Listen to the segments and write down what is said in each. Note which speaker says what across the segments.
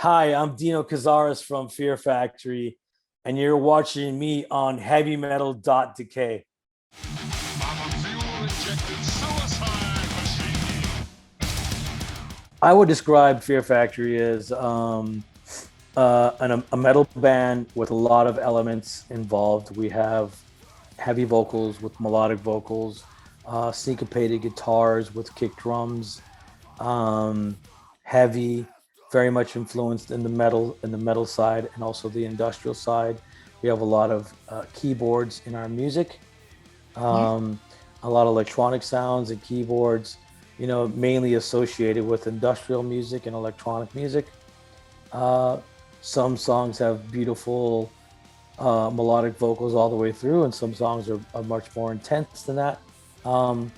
Speaker 1: Hi, I'm Dino Cazares from Fear Factory, and you're watching me on Heavymetal.dk. I would describe Fear Factory as a metal band with a lot of elements involved. We have heavy vocals with melodic vocals, syncopated guitars with kick drums, um, heavy, very much influenced in the metal side and also the industrial side. We have a lot of keyboards in our music,
Speaker 2: Yeah.
Speaker 1: um, a lot of electronic sounds and keyboards. Mainly associated with industrial music and electronic music. Uh, some songs have beautiful melodic vocals all the way through, and some songs are much more intense than that. Um,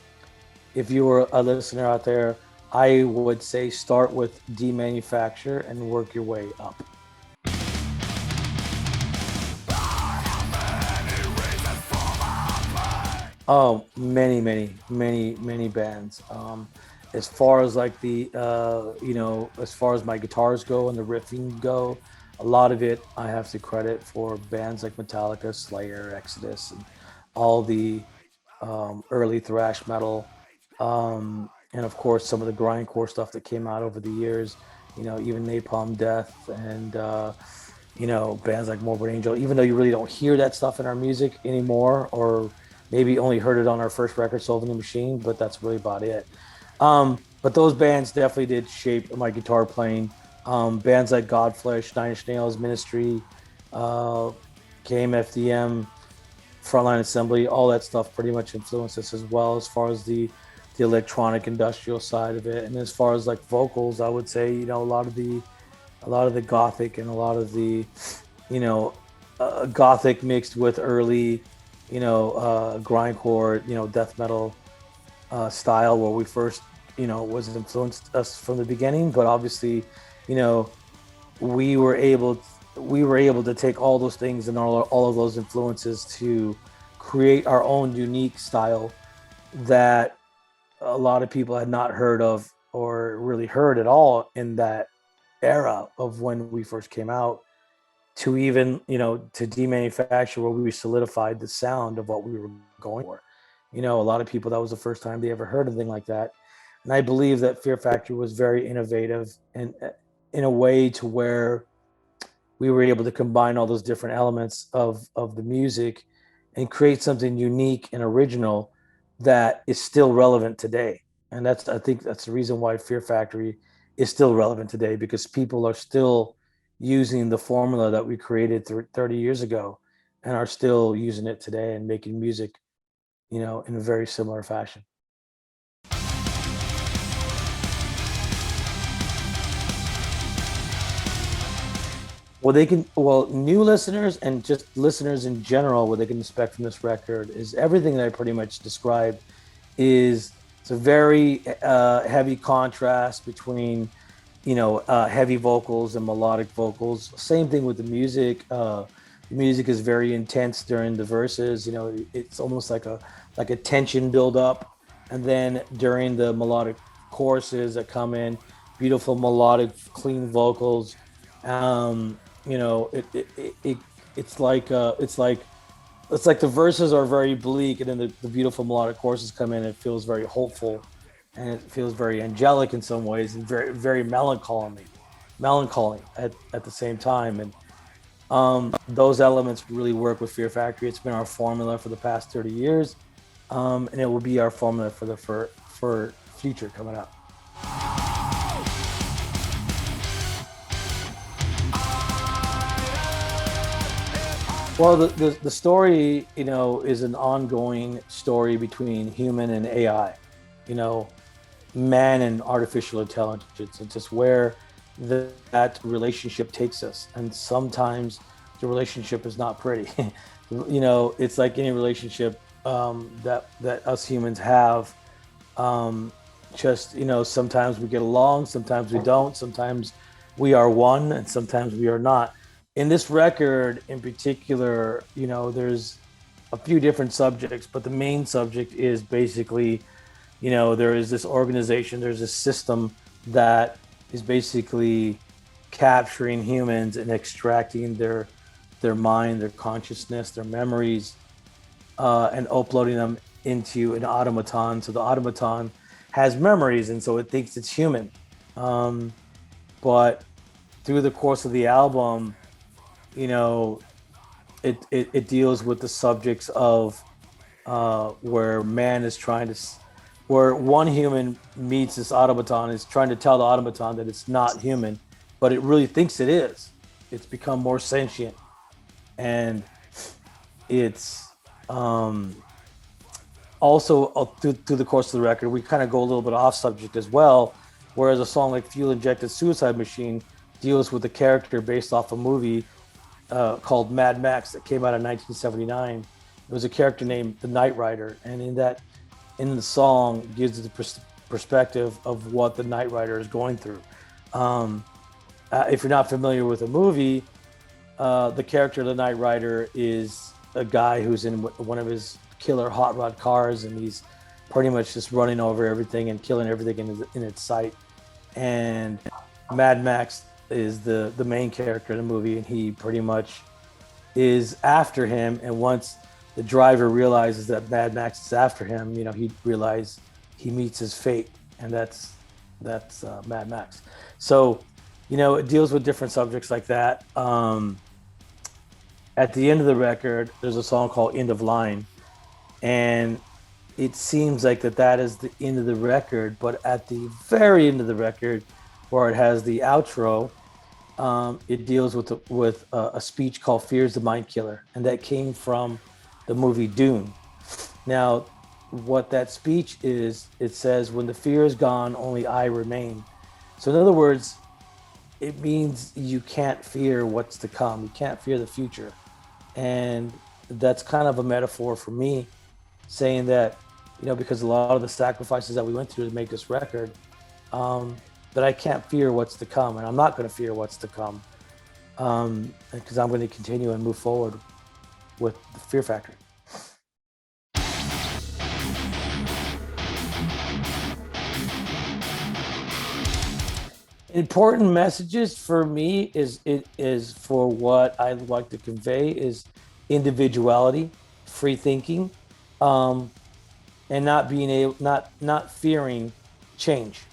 Speaker 1: if you were a listener out there, I would say start with demanufacture and work your way up. Oh, many bands. As far as like as far as my guitars go and the riffing go, a lot of it I have to credit for bands like Metallica, Slayer, Exodus, and all the early thrash metal, and of course some of the grindcore stuff that came out over the years. Even Napalm Death and bands like Morbid Angel. Even though you really don't hear that stuff in our music anymore, or maybe only heard it on our first record, Soul of a New Machine, but that's really about it. But those bands definitely did shape my guitar playing. Bands like Godflesh, Nine Inch Nails, Ministry, uh, KMFDM, Frontline Assembly, all that stuff pretty much influenced us as well as far as the electronic industrial side of it. And as far as like vocals, I would say a lot of the gothic and a lot of the you know gothic mixed with early grindcore, death metal style where we first was influenced us from the beginning. But obviously, you know we were able we were able to take all those things and all of those influences to create our own unique style that a lot of people had not heard of or really heard at all in that era of when we first came out, to even to demanufacture where we solidified the sound of what we were going for. A lot of people, that was the first time they ever heard anything like that. And I believe that Fear Factory was very innovative and in a way to where we were able to combine all those different elements of the music and create something unique and original that is still relevant today. And I think that's the reason why Fear Factory is still relevant today, because people are still using the formula that we created 30 years ago and are still using it today and making music, in a very similar fashion. New listeners and just listeners in general, what they can expect from this record is everything that I pretty much described. It's a very heavy contrast between, heavy vocals and melodic vocals. Same thing with the music. The music is very intense during the verses. It's almost like a tension build up, and then during the melodic choruses that come in, beautiful melodic, clean vocals. Um, you know, it it's like the verses are very bleak, and then the beautiful melodic choruses come in. And it feels very hopeful, and it feels very angelic in some ways, and very melancholy at the same time. And those elements really work with Fear Factory. It's been our formula for the past 30 years, and it will be our formula for future coming up. Well, the story, is an ongoing story between human and AI, you know, man and artificial intelligence. It's just where that relationship takes us. And sometimes the relationship is not pretty. It's like any relationship that us humans have. Um, just, sometimes we get along, sometimes we don't, sometimes we are one, and sometimes we are not. In this record in particular, there's a few different subjects, but the main subject is basically, there is this organization, there's this system that is basically capturing humans and extracting their mind, their consciousness, their memories, and uploading them into an automaton. So the automaton has memories, and so it thinks it's human. Um, but through the course of the album, you know, it deals with the subjects of where man is trying to, where one human meets this automaton, is trying to tell the automaton that it's not human, but it really thinks it is. It's become more sentient, and it's um, also through the course of the record, we kind of go a little bit off subject as well. Whereas a song like Fuel Injected Suicide Machine deals with a character based off a movie called Mad Max that came out in 1979. It was a character named the Knight Rider, and in the song gives the perspective of what the Knight Rider is going through. Um, if you're not familiar with the movie, the character of the Knight Rider is a guy who's in one of his killer hot rod cars, and he's pretty much just running over everything and killing everything in its sight. And Mad Max is the main character in the movie, and he pretty much is after him. And once the driver realizes that Mad Max is after him, he realizes he meets his fate, and that's Mad Max. So, it deals with different subjects like that. At the end of the record, there's a song called "End of Line," and it seems like that is the end of the record. But at the very end of the record, where it has the outro, it deals with a speech called "Fear's the Mind Killer," and that came from the movie Dune. Now, what that speech is, it says, "When the fear is gone, only I remain." So, in other words, it means you can't fear what's to come. You can't fear the future. And that's kind of a metaphor for me, saying that, because a lot of the sacrifices that we went through to make this record, that I can't fear what's to come, and I'm not going to fear what's to come, because I'm going to continue and move forward with the Fear Factory. Important messages for me is for what I like to convey is individuality, free thinking, um, and not being able, not fearing change.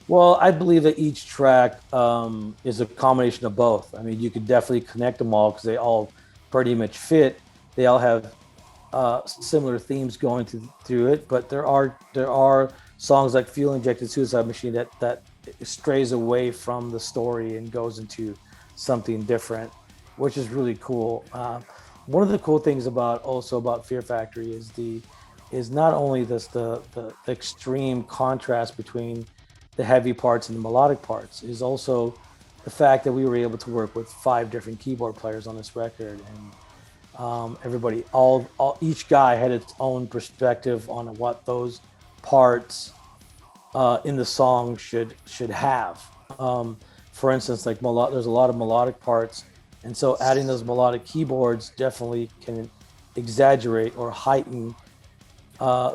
Speaker 1: Well, I believe that each track is a combination of both. I mean, you could definitely connect them all because they all pretty much fit. They all have similar themes going through it, but there are songs like "Fuel Injected Suicide Machine" that strays away from the story and goes into something different, which is really cool. One of the cool things about Fear Factory is not only the extreme contrast between the heavy parts and the melodic parts, is also the fact that we were able to work with 5 different keyboard players on this record, and everybody, each guy had its own perspective on what those parts in the song should have. For instance, like there's a lot of melodic parts, and so adding those melodic keyboards definitely can exaggerate or heighten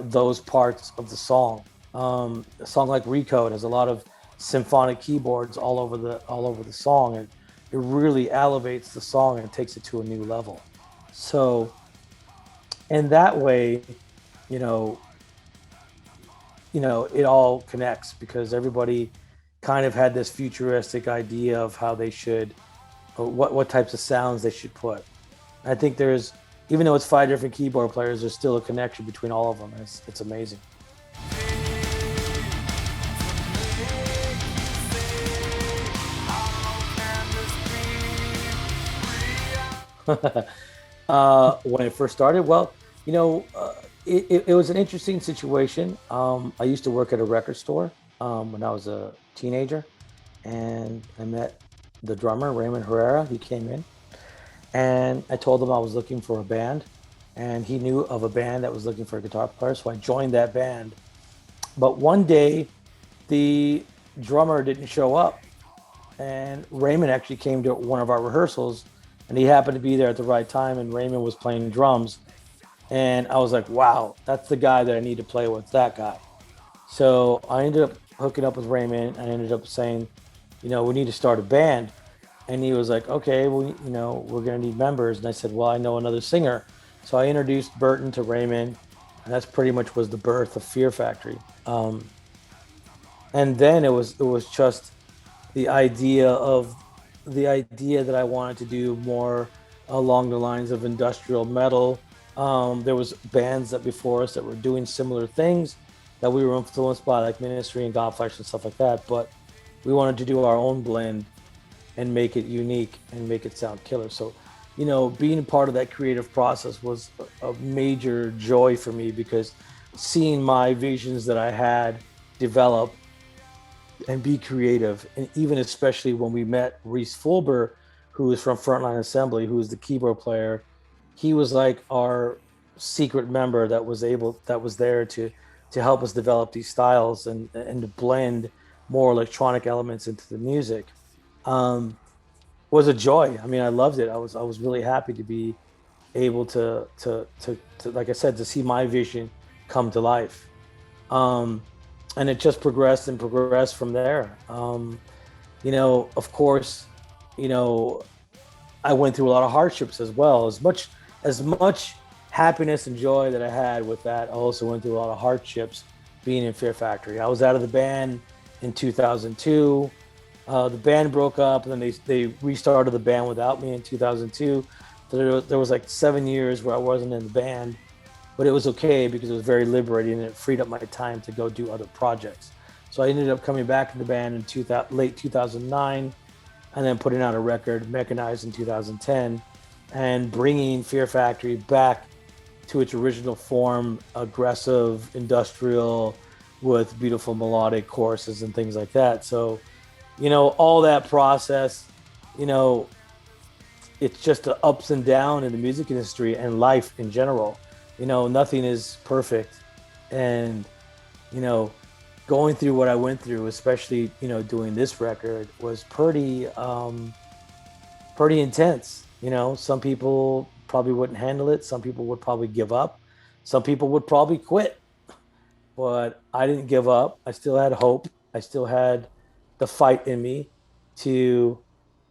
Speaker 1: those parts of the song. A song like "Recode" has a lot of symphonic keyboards all over the song, and it really elevates the song and takes it to a new level. So, in that way, you know, it all connects because everybody kind of had this futuristic idea of how they should, or what types of sounds they should put. I think even though it's 5 different keyboard players, there's still a connection between all of them. It's amazing. When it first started, well, you know, uh, it was an interesting situation. I used to work at a record store when I was a teenager, and I met the drummer, Raymond Herrera. He came in, and I told him I was looking for a band, and he knew of a band that was looking for a guitar player, so I joined that band. But one day, the drummer didn't show up, and Raymond actually came to one of our rehearsals, and he happened to be there at the right time, and Raymond was playing drums. And I was like, wow, that's the guy that I need to play with, that guy. So I ended up hooking up with Raymond. I ended up saying, we need to start a band. And he was like, okay, well, we're going to need members. And I said, well, I know another singer. So I introduced Burton to Raymond. And that's pretty much was the birth of Fear Factory. And then it was just the idea of the idea that I wanted to do more along the lines of industrial metal. There was bands that before us that were doing similar things that we were influenced by, like Ministry and Godflesh and stuff like that. But we wanted to do our own blend and make it unique and make it sound killer. So, being a part of that creative process was a major joy for me because seeing my visions that I had develop and be creative. And even especially when we met Reese Fulber, who is from Frontline Assembly, who is the keyboard player, he was like our secret member that was there to help us develop these styles and to blend more electronic elements into the music. Um, was a joy. I mean, I loved it. I was really happy to be able to like I said, to see my vision come to life. Um, and it just progressed and progressed from there. Of course, you know, I went through a lot of hardships as well. As much happiness and joy that I had with that, I also went through a lot of hardships being in Fear Factory. I was out of the band in 2002. The band broke up, and then they restarted the band without me in 2002. So there was like 7 years where I wasn't in the band, but it was okay because it was very liberating and it freed up my time to go do other projects. So I ended up coming back in the band in late 2009 and then putting out a record, Mechanized, in 2010, and bringing Fear Factory back to its original form, aggressive, industrial, with beautiful melodic choruses and things like that. So, all that process, you know, it's just the ups and downs in the music industry and life in general. Nothing is perfect. And, you know, going through what I went through, especially, doing this record was pretty intense. Some people probably wouldn't handle it. Some people would probably give up. Some people would probably quit, but I didn't give up. I still had hope. I still had the fight in me to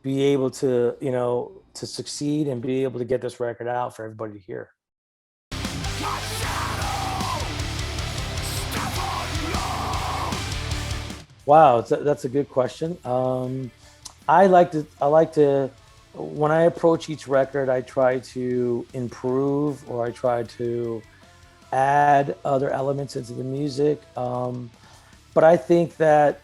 Speaker 1: be able to succeed and be able to get this record out for everybody to hear. Wow, that's a good question. I like to when I approach each record, I try to improve or I try to add other elements into the music. But I think that,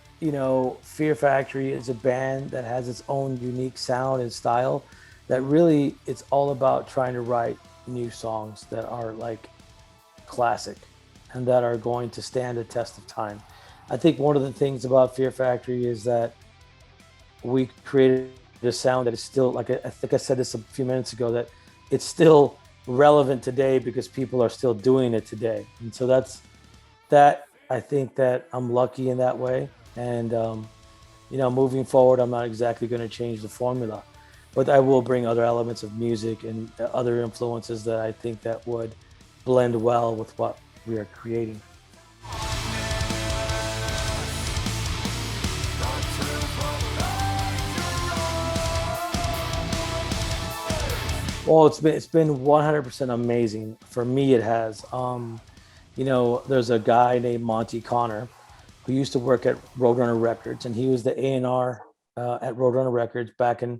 Speaker 1: Fear Factory is a band that has its own unique sound and style that really it's all about trying to write new songs that are like classic and that are going to stand the test of time. I think one of the things about Fear Factory is that we created a sound that is still, like I think I said this a few minutes ago, that it's still relevant today because people are still doing it today. And so that I think that I'm lucky in that way. And moving forward, I'm not exactly going to change the formula, but I will bring other elements of music and other influences that I think that would blend well with what we are creating. Well, it's been 100% amazing for me. It has. There's a guy named Monty Connor who used to work at Roadrunner Records, and he was the A&R at Roadrunner Records back in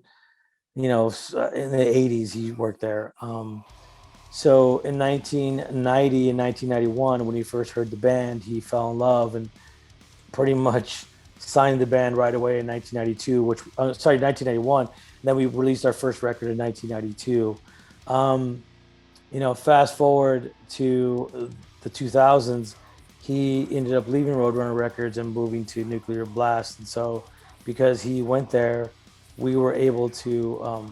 Speaker 1: the '80s. He worked there. So in 1990 and 1991, when he first heard the band, he fell in love and pretty much signed the band right away in 1992, which sorry, 1991. And then we released our first record in 1992. Um, Fast forward to the 2000s, he ended up leaving Roadrunner Records and moving to Nuclear Blast. And so, because he went there, we were able to,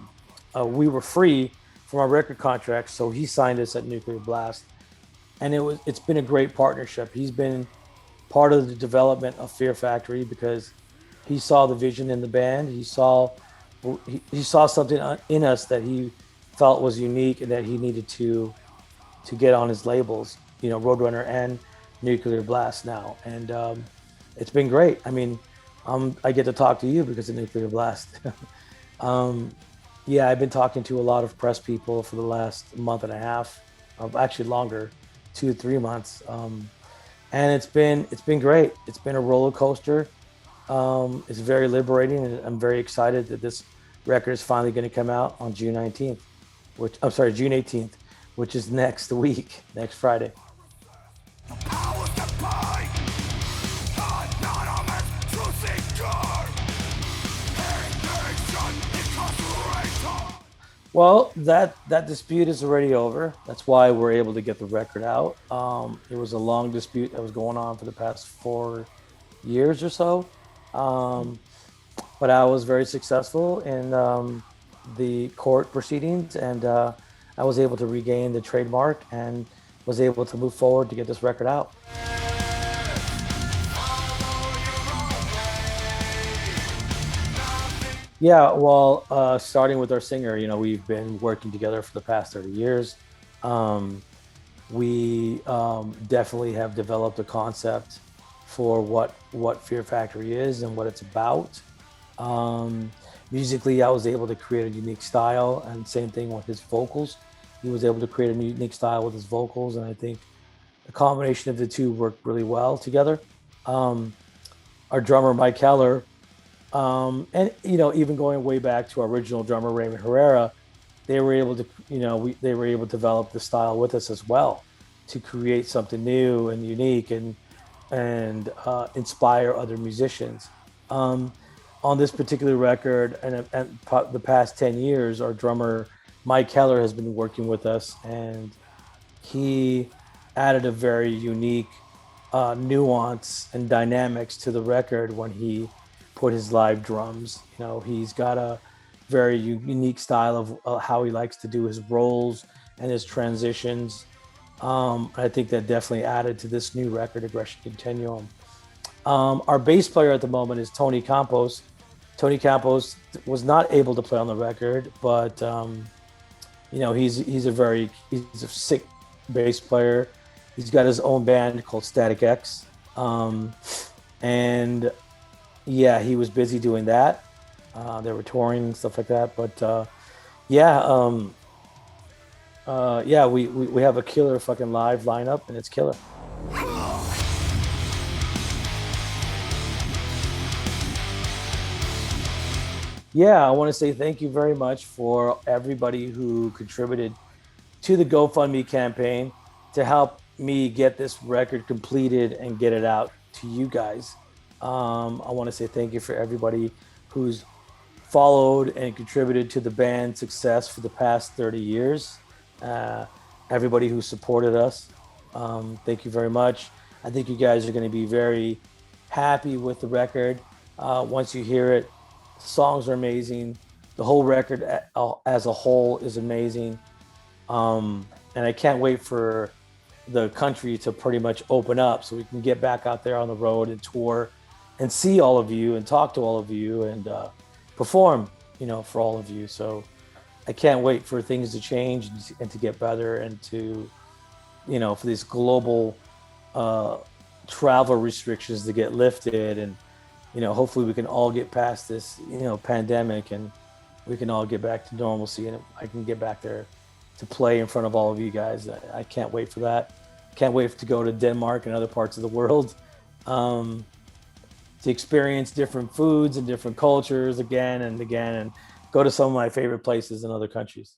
Speaker 1: we were free from our record contract. So he signed us at Nuclear Blast, and it's been a great partnership. He's been part of the development of Fear Factory because he saw the vision in the band. He saw something in us that he felt was unique and that he needed to to get on his labels, Roadrunner and Nuclear Blast now. And it's been great. I mean, I get to talk to you because of Nuclear Blast. um, yeah, I've been talking to a lot of press people for the last month and a half, actually longer, 2 3 months. And it's been great. It's been a roller coaster. It's very liberating, and I'm very excited that this record is finally going to come out on June 19th, which I'm sorry, June 18th, which is next week, next Friday. Well, that dispute is already over. That's why we're able to get the record out. It was a long dispute that was going on for the past 4 years or so. Um, but I was very successful in the court proceedings, and I was able to regain the trademark and was able to move forward to get this record out. Yeah, well, starting with our singer, we've been working together for the past 30 years. Um, we definitely have developed a concept for what Fear Factory is and what it's about. Um, Musically, I was able to create a unique style, and same thing with his vocals. He was able to create a unique style with his vocals, and I think the combination of the two worked really well together. Um, our drummer Mike Keller, and even going way back to our original drummer Raymond Herrera, they were able to, they were able to develop the style with us as well to create something new and unique and inspire other musicians. Um, on this particular record, and the past 10 years, our drummer Mike Keller has been working with us, and he added a very unique nuance and dynamics to the record when he put his live drums. He's got a very unique style of how he likes to do his rolls and his transitions. I think that definitely added to this new record, Aggression Continuum. Our bass player at the moment is Tony Campos. Tony Campos was not able to play on the record, but he's a sick bass player. He's got his own band called Static X, and yeah, he was busy doing that. They were touring and stuff like that, but yeah, yeah, we have a killer fucking live lineup, and it's killer. Yeah, I want to say thank you very much for everybody who contributed to the GoFundMe campaign to help me get this record completed and get it out to you guys. I want to say thank you for everybody who's followed and contributed to the band's success for the past 30 years. Uh, Everybody who supported us, thank you very much. I think you guys are going to be very happy with the record once you hear it. The songs are amazing. The whole record as a whole is amazing. And I can't wait for the country to pretty much open up so we can get back out there on the road and tour and see all of you and talk to all of you and perform, for all of you. So I can't wait for things to change and to get better and to, for these global uh, travel restrictions to get lifted and, hopefully we can all get past this, pandemic and we can all get back to normalcy and I can get back there to play in front of all of you guys. I can't wait for that. Can't wait to go to Denmark and other parts of the world um, to experience different foods and different cultures again and again and go to some of my favorite places in other countries.